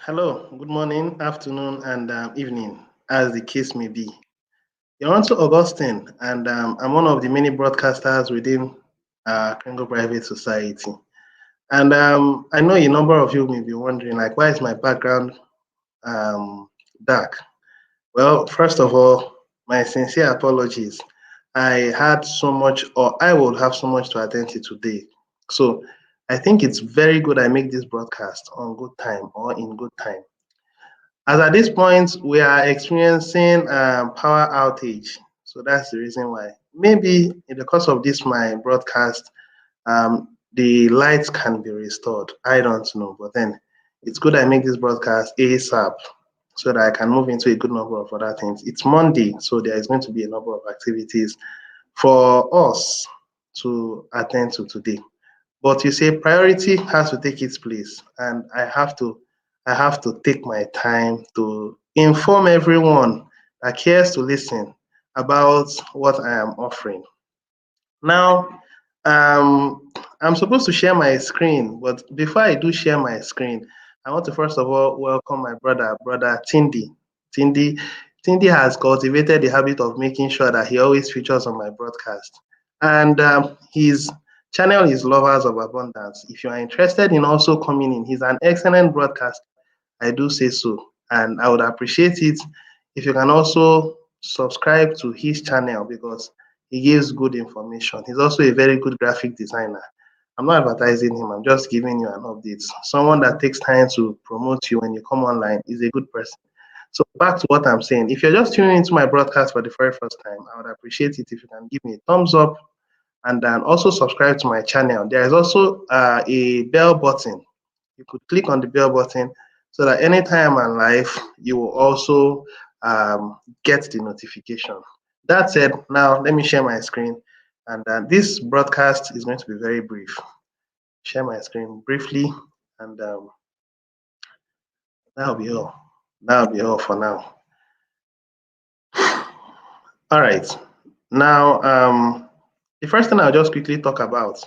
Hello, good morning, afternoon, and evening, as the case may be. You're on to Augustine, and I'm one of the many broadcasters within Congo Private Society. And I know a number of you may be wondering, like, why is my background um, dark? Well, first of all, my sincere apologies. I had so much, or I will have so much to attend to today. So I think it's very good I make this broadcast on good time or in good time. As at this point, we are experiencing power outage. So that's the reason why. Maybe in the course of this my broadcast, the lights can be restored. I don't know, but then it's good I make this broadcast ASAP so that I can move into a good number of other things. It's Monday, so there is going to be a number of activities for us to attend to today. But you say priority has to take its place, and I have to take my time to inform everyone that cares to listen about what I am offering. Now, I'm supposed to share my screen, but before I do share my screen, I want to first of all welcome my brother Tindi. Tindi, Tindi has cultivated the habit of making sure that he always features on my broadcast, and his channel is Lovers of Abundance. If you are interested in also coming in, he's an excellent broadcaster. I do say so, and I would appreciate it if you can also subscribe to his channel because he gives good information. He's also a very good graphic designer. I'm not advertising him, I'm just giving you an update. Someone that takes time to promote you when you come online is a good person. So back to what I'm saying. If you're just tuning into my broadcast for the very first time, I would appreciate it if you can give me a thumbs up and then also subscribe to my channel. There is also a bell button. You could click on the bell button so that anytime I'm live, you will also get the notification. That said, now let me share my screen. And this broadcast is going to be very brief. Share my screen briefly, and that'll be all. That'll be all for now. All right. Now, the first thing I'll just quickly talk about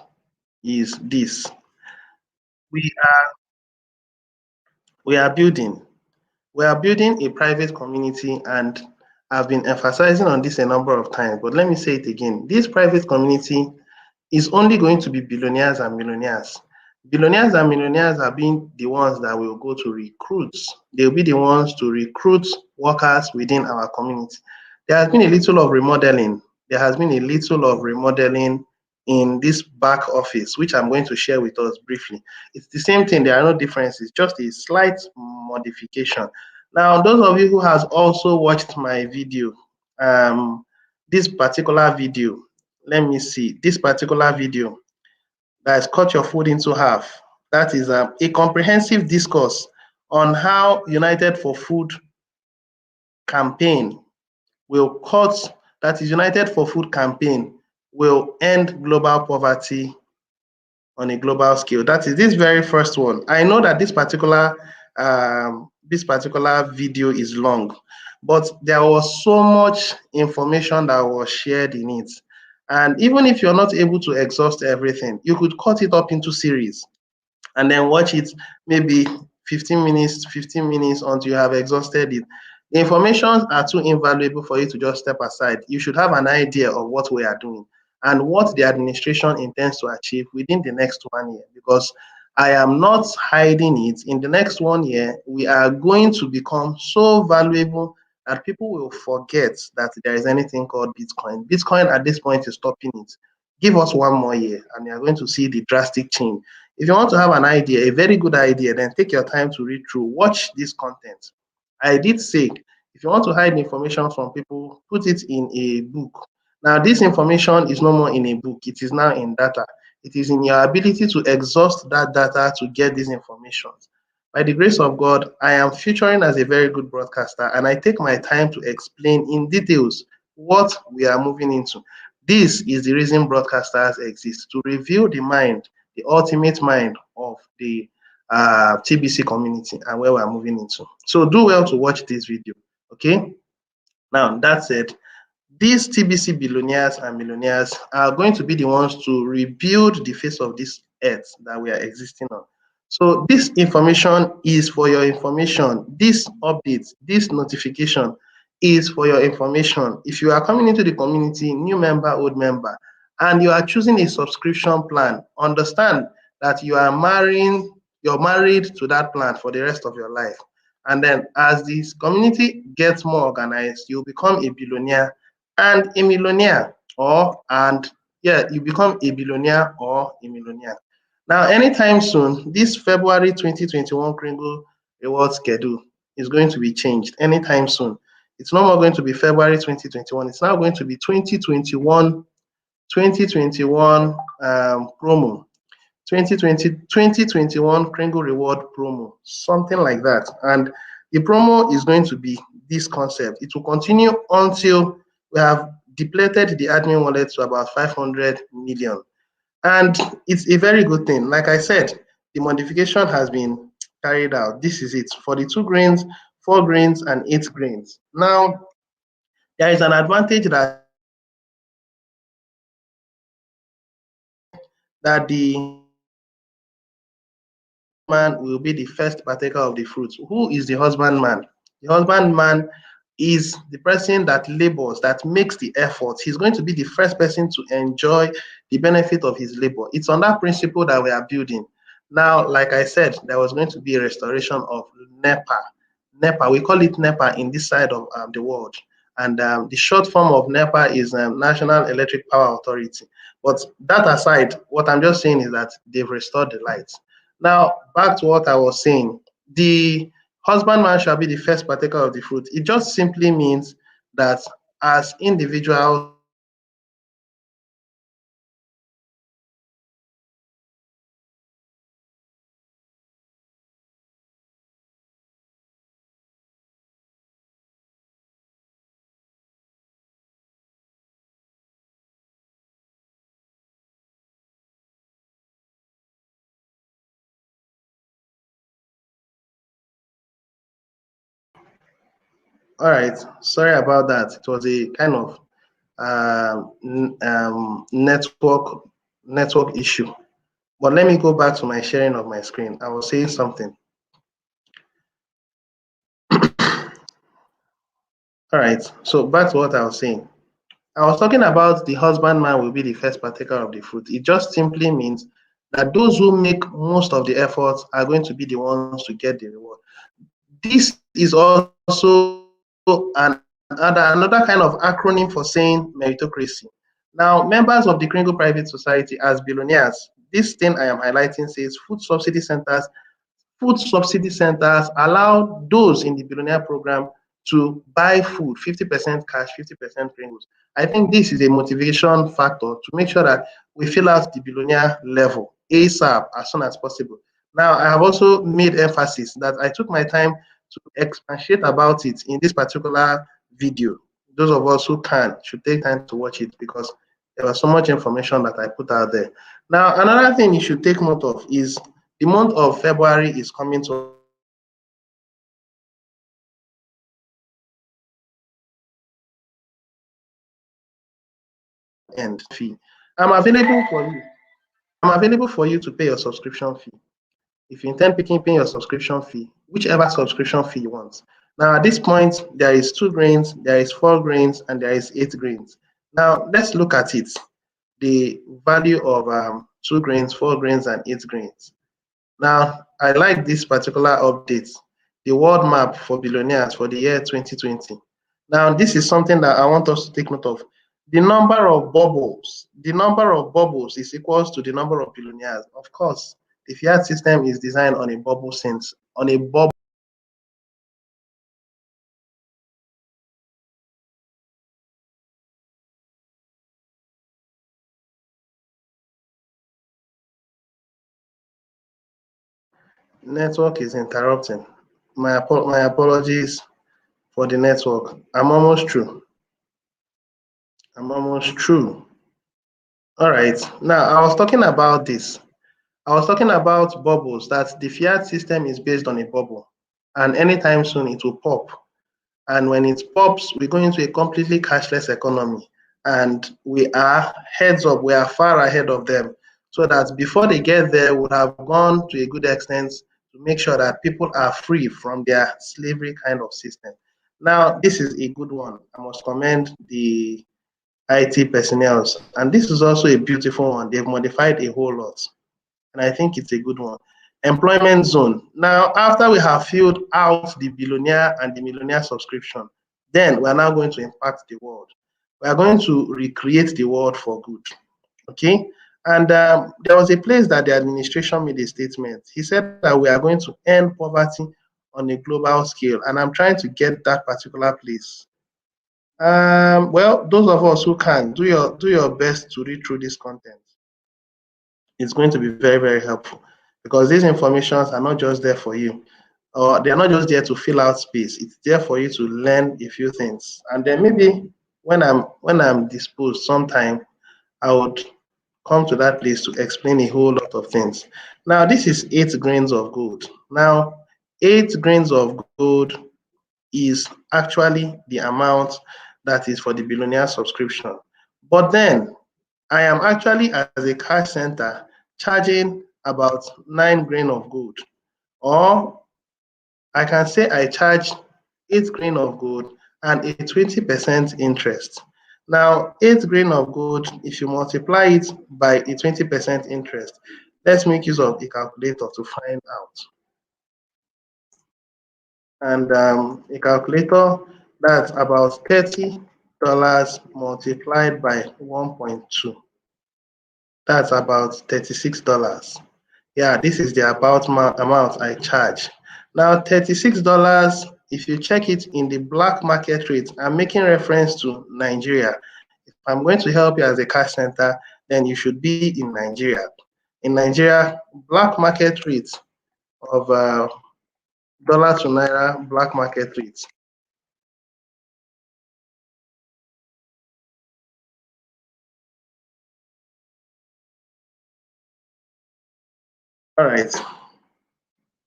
is this. We are we are building we are building a private community, and I've been emphasizing on this a number of times, but let me say it again. This private community is only going to be billionaires and millionaires. Billionaires and millionaires are being the ones that will go to recruit. They'll be the ones to recruit workers within our community. There has been a little of remodeling. There has been a little of remodeling in this back office, which I'm going to share with us briefly. It's the same thing. There are no differences, just a slight modification. Now, those of you who has also watched my video, this particular video, let me see, this particular video that is cut your food into half. That is a comprehensive discourse on how United for Food campaign will cut, that is United for Food campaign will end global poverty on a global scale. That is this very first one. I know that this particular video is long, but there was so much information that was shared in it. And even if you're not able to exhaust everything, you could cut it up into series and then watch it maybe 15 minutes until you have exhausted it. The informations are too invaluable for you to just step aside. You should have an idea of what we are doing and what the administration intends to achieve within the next 1 year, because I am not hiding it. In the next 1 year, we are going to become so valuable that people will forget that there is anything called Bitcoin. Bitcoin at this point is stopping it. Give us 1 more year and you are going to see the drastic change. If you want to have an idea, a very good idea, then take your time to read through, watch this content. I did say, if you want to hide information from people, put it in a book. Now, this information is no more in a book, it is now in data. It is in your ability to exhaust that data to get these information. By the grace of God, I am featuring as a very good broadcaster, and I take my time to explain in details what we are moving into. This is the reason broadcasters exist, to reveal the mind, the ultimate mind of the TBC community and where we are moving into. So do well to watch this video, okay? Now, that said, these TBC billionaires and millionaires are going to be the ones to rebuild the face of this earth that we are existing on. So this information is for your information. This update, this notification is for your information. If you are coming into the community, new member, old member, and you are choosing a subscription plan, understand that you're married to that plan for the rest of your life. And then as this community gets more organized, you become a billionaire and a millionaire, you become a billionaire or a millionaire. Now, anytime soon, this February 2021 Kringle reward schedule is going to be changed anytime soon. It's no more going to be February 2021. It's now going to be 2021 promo. 2021 Kringle reward promo, something like that. And the promo is going to be this concept. It will continue until we have depleted the admin wallet to about 500 million. And it's a very good thing. Like I said, the modification has been carried out. This is it for the 2 grains, 4 grains, and 8 grains. Now, there is an advantage that the man will be the first partaker of the fruit. Who is the husbandman? The husbandman is the person that labors, that makes the effort. He's going to be the first person to enjoy the benefit of his labor. It's on that principle that we are building. Now, like I said, there was going to be a restoration of NEPA. NEPA, we call it NEPA in this side of the world. And the short form of NEPA is National Electric Power Authority. But that aside, what I'm just saying is that they've restored the lights. Now, back to what I was saying. The husbandman shall be the first partaker of the fruit. It just simply means that as individuals, all right, sorry about that. It was a kind of network issue. But let me go back to my sharing of my screen. I was saying something. All right, so back to what I was saying. I was talking about the husbandman will be the first partaker of the fruit. It just simply means that those who make most of the efforts are going to be the ones to get the reward. This is also another kind of acronym for saying meritocracy. Now, members of the Kringle Private Society as billionaires, this thing I am highlighting says food subsidy centers allow those in the billionaire program to buy food, 50% cash, 50% Pringles. I think this is a motivation factor to make sure that we fill out the billionaire level ASAP as soon as possible. Now, I have also made emphasis that I took my time to expatiate about it in this particular video. Those of us who can should take time to watch it because there was so much information that I put out there. Now, another thing you should take note of is the month of February is coming to end fee. I'm available for you. I'm available for you to pay your subscription fee. If you intend paying your subscription fee, whichever subscription fee you want. Now, at this point, there is 2 grains, there is 4 grains, and there is 8 grains. Now, let's look at it. The value of 2 grains, 4 grains, and 8 grains. Now, I like this particular update, the world map for billionaires for the year 2020. Now, this is something that I want us to take note of. The number of bubbles is equals to the number of billionaires. Of course, the fiat system is designed on a bubble sense, on a bubble. Network is interrupting. My apologies for the network. I'm almost through. All right. Now, I was talking about this. I was talking about bubbles, that the fiat system is based on a bubble. And anytime soon, it will pop. And when it pops, we go into a completely cashless economy. And we are heads up, we are far ahead of them. so that before they get there, would have gone to a good extent to make sure that people are free from their slavery kind of system. Now, this is a good one. I must commend the IT personnel, and this is also a beautiful one. They've modified a whole lot, and I think it's a good one. Employment zone. Now, after we have filled out the billionaire and the millionaire subscription, then we are now going to impact the world. We are going to recreate the world for good. Okay. And there was a place that the administration made a statement. He said that we are going to end poverty on a global scale, and I'm trying to get that particular place. Well, those of us who can do your best to read through this content. It's going to be very, very helpful, because these informations are not just there for you, or they are not just there to fill out space. It's there for you to learn a few things, and then maybe when I'm disposed sometime, I would come to that place to explain a whole lot of things. Now, this is 8 grains of gold. Now, 8 grains of gold is actually the amount that is for the billionaire subscription. But then I am actually, as a cash center, charging about 9 grain of gold. Or I can say I charge 8 grain of gold and a 20% interest. Now, 8 grain of gold, if you multiply it by a 20% interest, let's make use of a calculator to find out. And a calculator, that's about $30 multiplied by 1.2. That's about $36. Yeah, this is the about amount I charge. Now, $36, if you check it in the black market rate, I'm making reference to Nigeria. If I'm going to help you as a cash center, then you should be in Nigeria. In Nigeria, black market rate of dollar to naira black market rate. All right.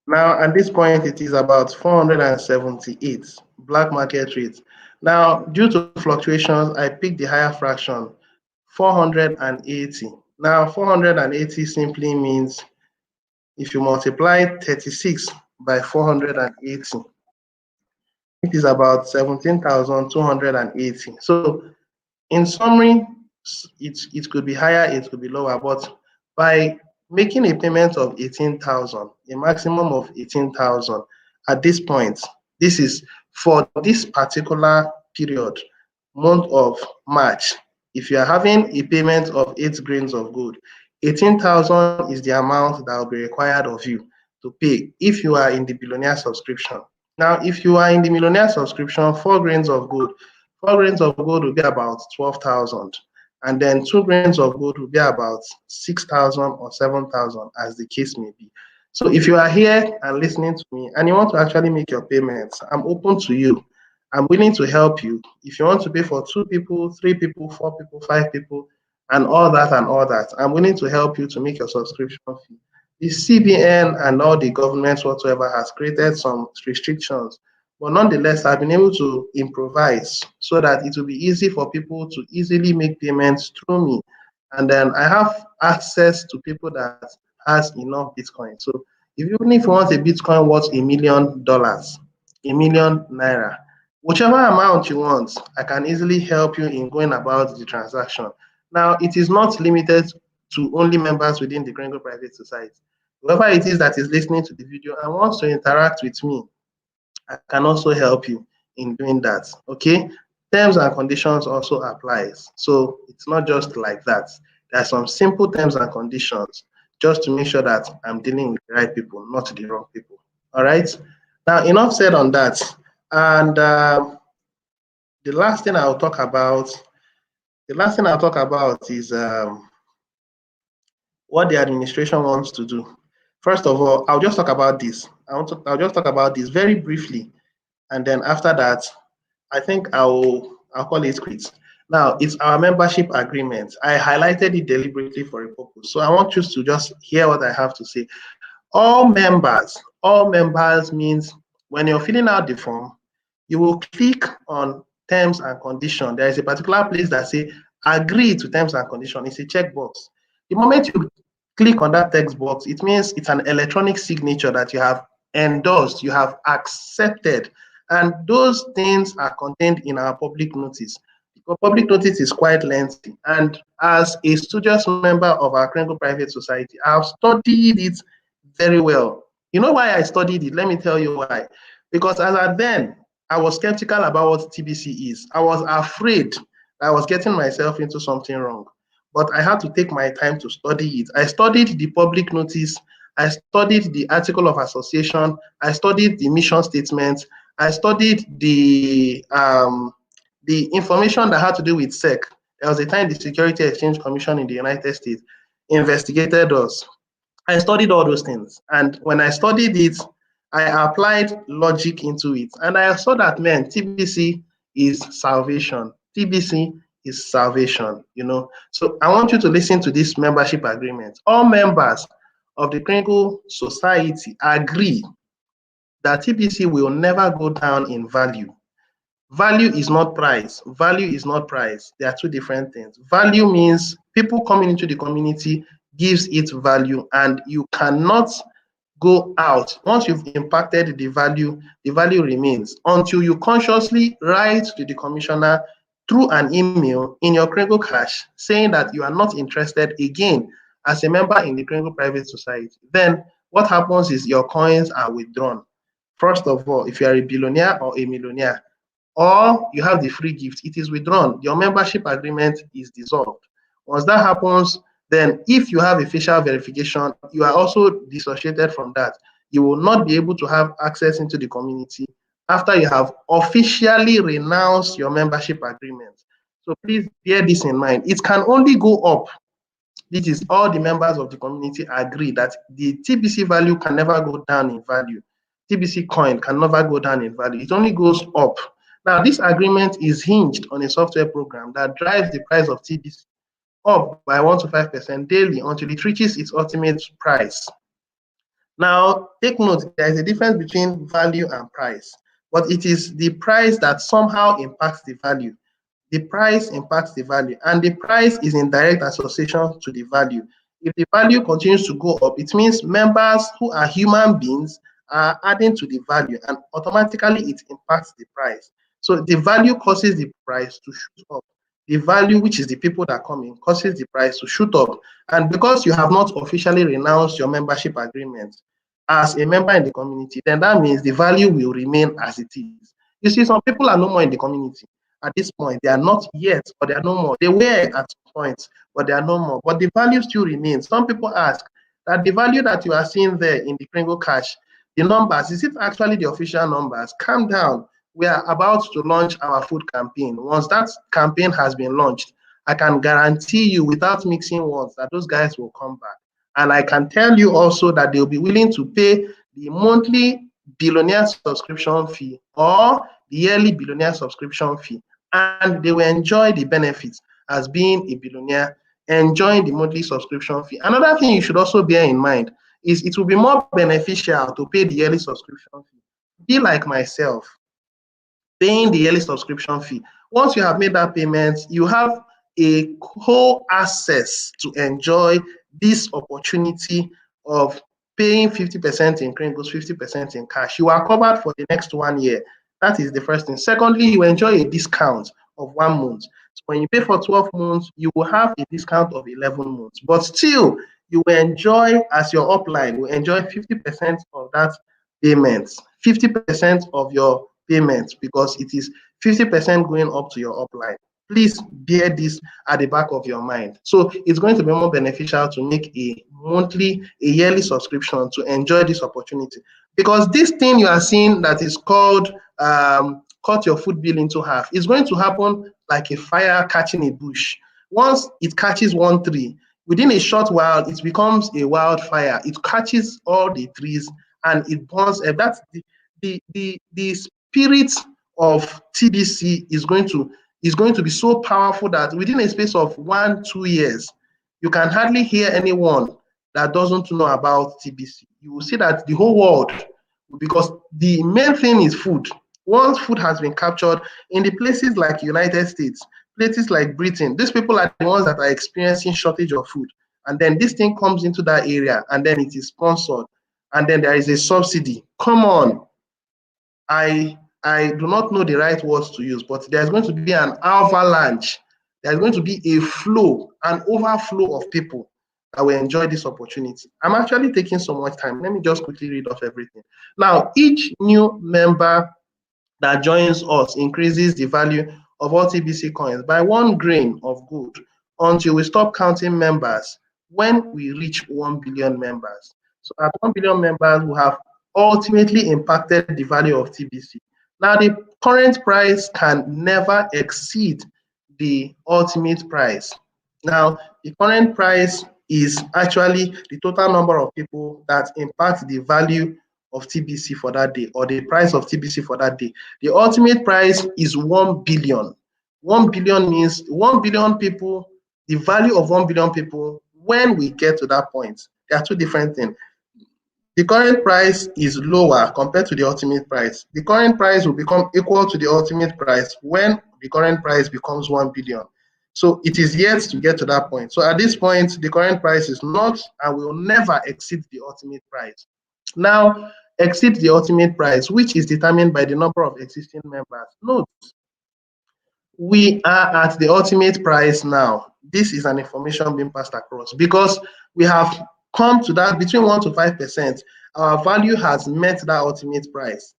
Now, at this point, it is about 478 black market rate. Now, due to fluctuations, I picked the higher fraction, 480. Now, 480 simply means if you multiply 36 by 480, it is about 17,280. So, in summary, it could be higher, it could be lower, but by making a payment of 18,000, a maximum of 18,000 at this point, this is for this particular period, month of March. If you are having a payment of 8 grains of gold, 18,000 is the amount that will be required of you to pay if you are in the billionaire subscription. Now, if you are in the millionaire subscription, 4 grains of gold, 4 grains of gold will be about 12,000. And then 2 grains of gold will be about 6,000 or 7,000, as the case may be. So if you are here and listening to me and you want to actually make your payments, I'm open to you. I'm willing to help you. If you want to pay for 2 people, 3 people, 4 people, 5 people, and all that, I'm willing to help you to make your subscription fee. The CBN and all the governments whatsoever has created some restrictions, but nonetheless, I've been able to improvise so that it will be easy for people to easily make payments through me. And then I have access to people that has enough Bitcoin. So even if you want a Bitcoin worth $1 million, a 1 million naira, whichever amount you want, I can easily help you in going about the transaction. Now, it is not limited to only members within the Gringo Private Society. Whoever it is that is listening to the video and wants to interact with me, I can also help you in doing that. Okay. Terms and conditions also applies. So it's not just like that. There are some simple terms and conditions just to make sure that I'm dealing with the right people, not the wrong people. All right. Now, enough said on that. And the last thing I'll talk about, is what the administration wants to do. First of all, I'll just talk about this. I'll just talk about this very briefly, and then after that, I think I'll call it quits. Now, it's our membership agreement. I highlighted it deliberately for a purpose. So I want you to just hear what I have to say. All members means when you're filling out the form, you will click on terms and conditions. There is a particular place that say agree to terms and conditions. It's a checkbox. The moment you Click on that text box. It means it's an electronic signature that you have endorsed, you have accepted. And those things are contained in our public notice. The public notice is quite lengthy. And as a studious member of our Krengo Private Society, I've studied it very well. You know why I studied it? Let me tell you why. Because as at then, I was skeptical about what TBC is. I was afraid I was getting myself into something wrong. But I had to take my time to study it. I studied the public notice, I studied the article of association, I studied the mission statement, I studied the information that had to do with SEC. There was a time the Security Exchange Commission in the United States investigated us. I studied all those things. And when I studied it, I applied logic into it. And I saw that, man, TBC is salvation. TBC is salvation, you know. So I want you to listen to this membership agreement. All members of the Kringle Society agree that TBC will never go down in value. Value is not price. Value is not price. They are two different things. Value means people coming into the community gives it value, and you cannot go out. Once you've impacted the value remains until you consciously write to the commissioner through an email in your Kringle Cash saying that you are not interested again as a member in the Kringle Private Society. Then what happens is your coins are withdrawn. First of all, if you are a billionaire or a millionaire, or you have the free gift, it is withdrawn. Your membership agreement is dissolved. Once that happens, then if you have a facial verification, you are also dissociated from that. You will not be able to have access into the community after you have officially renounced your membership agreement. So please bear this in mind. It can only go up. This is all the members of the community agree that the TBC value can never go down in value. TBC coin can never go down in value. It only goes up. Now, this agreement is hinged on a software program that drives the price of TBC up by 1 to 5% daily until it reaches its ultimate price. Now, take note, there is a difference between value and price, but it is the price that somehow impacts the value. The price impacts the value, and the price is in direct association to the value. If the value continues to go up, it means members who are human beings are adding to the value, and automatically it impacts the price. So the value causes the price to shoot up. The value, which is the people that come in, causes the price to shoot up. And because you have not officially renounced your membership agreement as a member in the community, then that means the value will remain as it is. You see, some people are no more in the community at this point. They are not yet, but they are no more. They were at some point, but they are no more. But the value still remains. Some people ask that the value that you are seeing there in the Kringle Cash, the numbers, is it actually the official numbers? Calm down. We are about to launch our food campaign. Once that campaign has been launched, I can guarantee you without mixing words that those guys will come back. And I can tell you also that they'll be willing to pay the monthly billionaire subscription fee or the yearly billionaire subscription fee, and they will enjoy the benefits as being a billionaire, enjoying the monthly subscription fee. Another thing you should also bear in mind is it will be more beneficial to pay the yearly subscription fee. Be like myself, paying the yearly subscription fee. Once you have made that payment, you have a whole access to enjoy this opportunity of paying 50% in Kringles, 50% in cash. You are covered for the next 1 year. That is the first thing. Secondly, you enjoy a discount of 1 month. So when you pay for 12 months, you will have a discount of 11 months. But still, you will enjoy, as your upline, will enjoy 50% of that payment, 50% of your payment, because it is 50% going up to your upline. Please bear this at the back of your mind. So it's going to be more beneficial to make a yearly subscription to enjoy this opportunity. Because this thing you are seeing that is called cut your food bill into half is going to happen like a fire catching a bush. Once it catches one tree, within a short while, it becomes a wildfire. It catches all the trees and it burns. That's the spirit of TBC is going to be so powerful that within a space of 1-2 years, you can hardly hear anyone that doesn't know about TBC. You will see that the whole world, because the main thing is food. Once food has been captured in the places like United States, places like Britain, these people are the ones that are experiencing shortage of food. and then this thing comes into that area, and then it is sponsored, and then there is a subsidy. Come on, I do not know the right words to use, but there's going to be an avalanche. There's going to be a flow, an overflow of people that will enjoy this opportunity. I'm actually taking so much time. Let me just quickly read off everything. Now, each new member that joins us increases the value of all TBC coins by 1 grain of gold until we stop counting members when we reach 1 billion members. So at 1 billion members, we have ultimately impacted the value of TBC. Now, the current price can never exceed the ultimate price. Now, the current price is actually the total number of people that impact the value of TBC for that day, or the price of TBC for that day. The ultimate price is 1 billion. 1 billion means 1 billion people, the value of 1 billion people when we get to that point. There are two different things. The current price is lower compared to the ultimate price. The current price will become equal to the ultimate price when the current price becomes 1 billion. So it is yet to get to that point. So at this point, the current price is not and will never exceed the ultimate price. Now, exceed the ultimate price, which is determined by the number of existing members. Note, we are at the ultimate price now. This is an information being passed across because we have come to that between 1 to 5%. Our value has met that ultimate price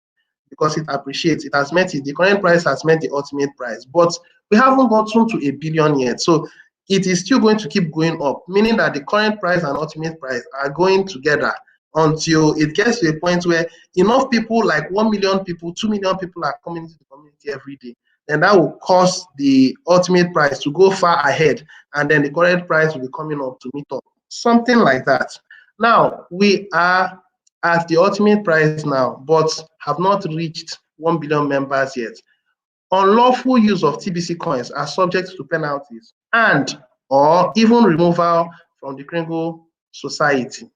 because it appreciates. It has met it. The current price has met the ultimate price, but we haven't gotten to a billion yet. So it is still going to keep going up, meaning that the current price and ultimate price are going together until it gets to a point where enough people, like 1 million people, 2 million people are coming into the community every day. Then that will cause the ultimate price to go far ahead, and then the current price will be coming up to meet up. Something like that. Now, we are at the ultimate price now, but have not reached 1 billion members yet. Unlawful use of TBC coins are subject to penalties and or even removal from the Kringle Society.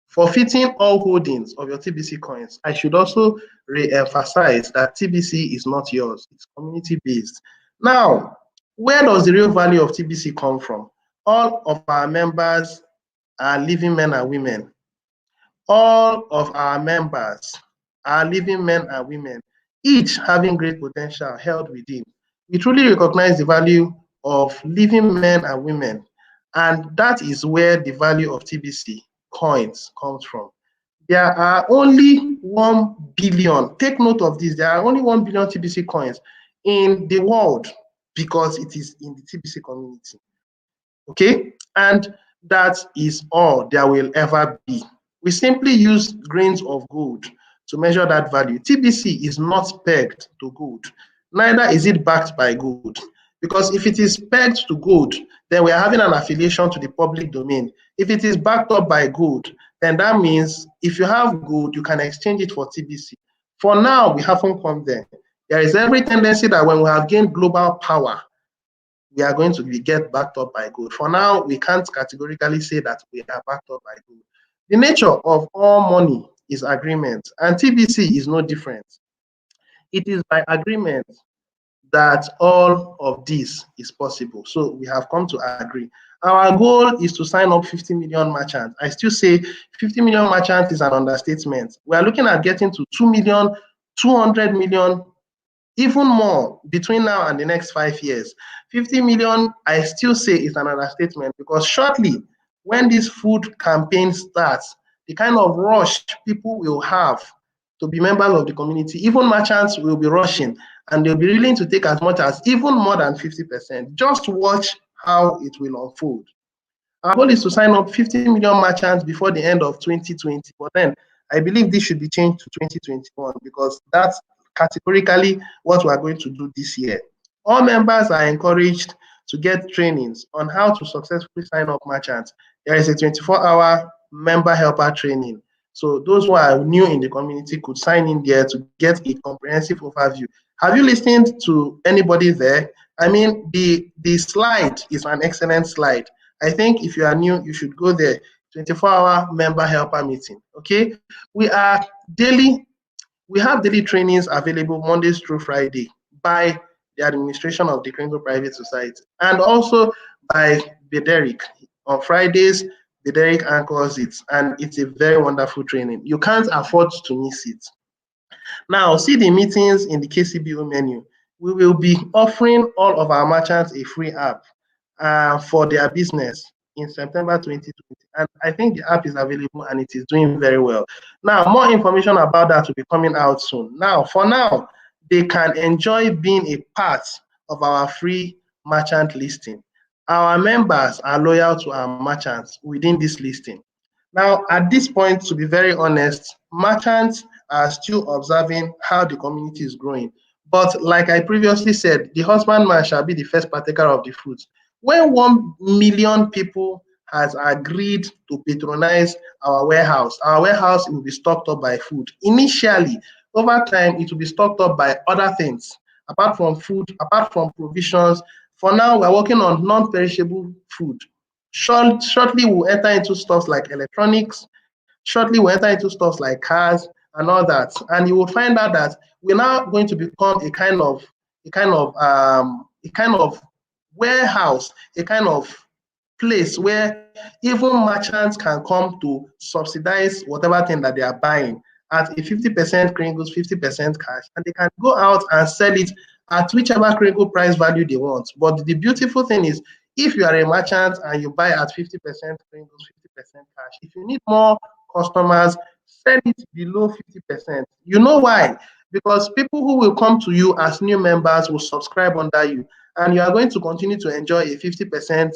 Forfeiting all holdings of your TBC coins. I should also re-emphasize that TBC is not yours, it's community-based. Now, where does the real value of TBC come from? All of our members are living men and women. All of our members are living men and women, each having great potential held within. We truly recognize the value of living men and women, and that is where the value of TBC coins comes from. There are only 1 billion, take note of this, there are only 1 billion TBC coins in the world because it is in the TBC community. Okay, and that is all there will ever be. We simply use grains of gold to measure that value. TBC is not pegged to gold, neither is it backed by gold. Because if it is pegged to gold, then we are having an affiliation to the public domain. If it is backed up by gold, then that means if you have gold, you can exchange it for TBC. For now, we haven't come there. There is every tendency that when we have gained global power, we are going to be get backed up by gold. For now, we can't categorically say that we are backed up by gold. The nature of all money is agreement, and TBC is no different. It is by agreement that all of this is possible. So we have come to agree. Our goal is to sign up 50 million merchants. I still say 50 million merchants is an understatement. We are looking at getting to 2 million, 200 million, even more between now and the next 5 years. 50 million, I still say is an understatement because shortly, when this food campaign starts, the kind of rush people will have to be members of the community, even merchants will be rushing and they'll be willing to take as much as even more than 50%. Just watch how it will unfold. Our goal is to sign up 50 million merchants before the end of 2020, but then I believe this should be changed to 2021 because that's categorically what we are going to do this year. All members are encouraged to get trainings on how to successfully sign up merchants. There is a 24-hour member helper training. So those who are new in the community could sign in there to get a comprehensive overview. Have you listened to anybody there? I mean, the slide is an excellent slide. I think if you are new, you should go there. 24-hour member helper meeting. Okay, we have daily trainings available Mondays through Friday by the administration of the Kringle Private Society and also by Bederic On Fridays, the Derek anchors it, and it's a very wonderful training. You can't afford to miss it. Now, see the meetings in the KCBO menu. We will be offering all of our merchants a free app for their business in September 2020. And I think the app is available and it is doing very well. Now, more information about that will be coming out soon. Now, for now, they can enjoy being a part of our free merchant listing. Our members are loyal to our merchants within this listing. Now, at this point, to be very honest, merchants are still observing how the community is growing. But like I previously said, the husbandman shall be the first partaker of the fruit. When 1 million people has agreed to patronize our warehouse will be stocked up by food. Initially, over time, it will be stocked up by other things, apart from food, apart from provisions. For now, we're working on non-perishable food. Shortly, we'll enter into stuff like electronics. Shortly, we'll enter into stuff like cars and all that. And you will find out that we're now going to become a kind of warehouse, a kind of place where even merchants can come to subsidize whatever thing that they are buying at a 50% Kringles, 50% cash, and they can go out and sell it at whichever Kringle price value they want. But the beautiful thing is, if you are a merchant and you buy at 50% Kringles, 50% cash, if you need more customers, sell it below 50%. You know why? Because people who will come to you as new members will subscribe under you, and you are going to continue to enjoy a 50%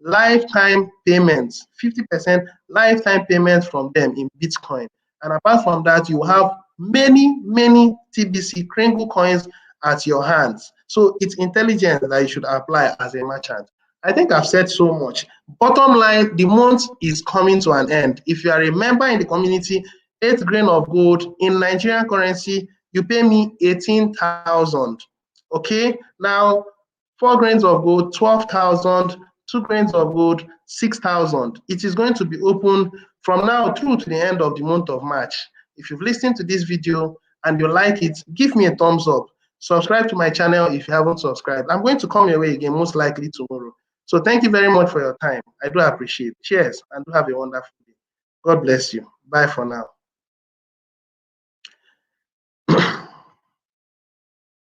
lifetime payments, 50% lifetime payments from them in Bitcoin. And apart from that, you have many TBC Kringle coins at your hands. So it's intelligence that you should apply as a merchant. I think I've said so much. Bottom line, the month is coming to an end. If you are a member in the community, 8 grain of gold in Nigerian currency, you pay me 18,000. Okay, now 4 grains of gold, 12,000, 2 grains of gold, 6,000. It is going to be open from now through to the end of the month of March. If you've listened to this video and you like it, give me a thumbs up. Subscribe to my channel if you haven't subscribed. I'm going to come your way again, most likely tomorrow. So thank you very much for your time. I do appreciate it. Cheers, and do have a wonderful day. God bless you. Bye for now.